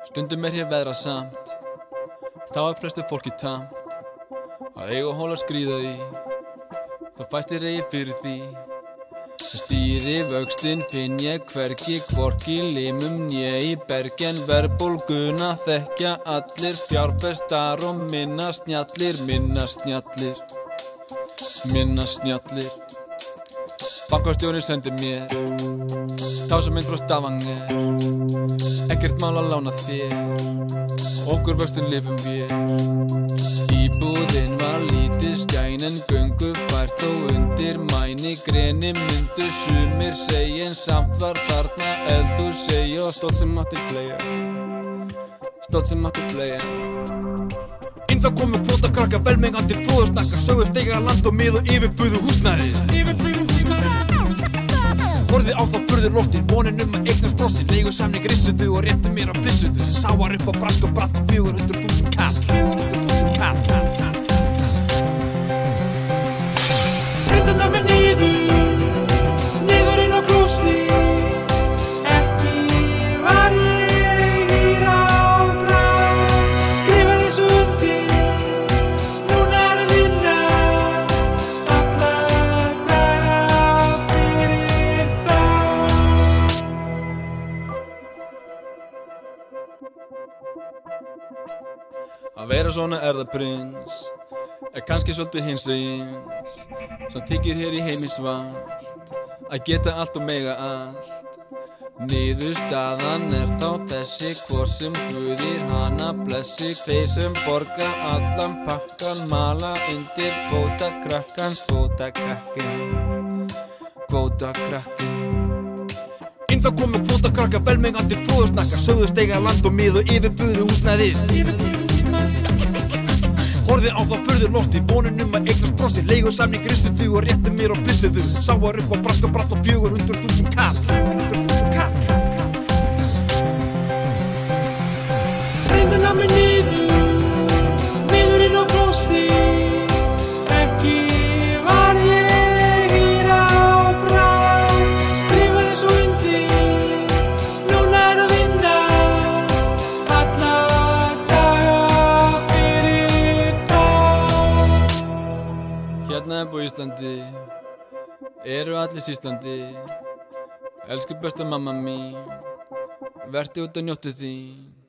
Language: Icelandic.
Stundum hér veðrasamt, þá flestu fólki tamt að eiga hól að skríða í. Þá fæst eigi fyrir því. Stýri vöxtinn finn ég hvergi, hvorki limum né í bergen. Verðbólguna þekkja allir, fjárfestar og minna snjallir. Bankastjórinn sendir mér tásamynd frá Stavanger. Ekkert mál að lána þér, okkur vöxtun lifum vér. Íbúðin var lítið skæn en göngufært og undir mæni greni myndu sumir segja, en samt var þarna eldur segja og stótt sem mátti fleygja. Inn þá komu kvótakrakka, velmengandi fóðursnakkar, sögðust eiga land og mið og yfirbuðu húsnæði. Horfði á þá furðulostin, vonin að eignast frostin. Leigusamning rissuðu og réttu mér að flissuðu. Sáar upp á brask og bratt á 400.000 kall. Hrindurnar með niður inn á klósti. Ekki var ég í ráðbrá. Skrifaði svo undir, núna að vinna alla daga fyrir þá. Að vera svona erðaprins kannski svolítið hinsegins, sem þykir hér í heimi svart, að geta allt og mega allt. Niðurstaðan þá þessi, hvor sem guðir hana blessi. Þeir sem borga allan pakkan, mala undir kvótakrakkan. Inn þá komu kvótakrakka, velmengandi fóðursnakkar, sögðust eiga land og mið og yfirbuðu húsnæðið. Horfði á þá furðulostin, vonin að eignast frostin. Leigusamning rissuðu og réttu mér og flissuðu. Sáar upp á brask og bratt á 400.000 kall. Hrindurnar með niður inn á klósti. Ekki var ég í ráðbrá. Skrifaði svo undir, núna að vinna alla daga fyrir þá. Hérna á Íslandi eru allir Íslandi. Elsku besta mamma mín, vertu út og njóttu þín.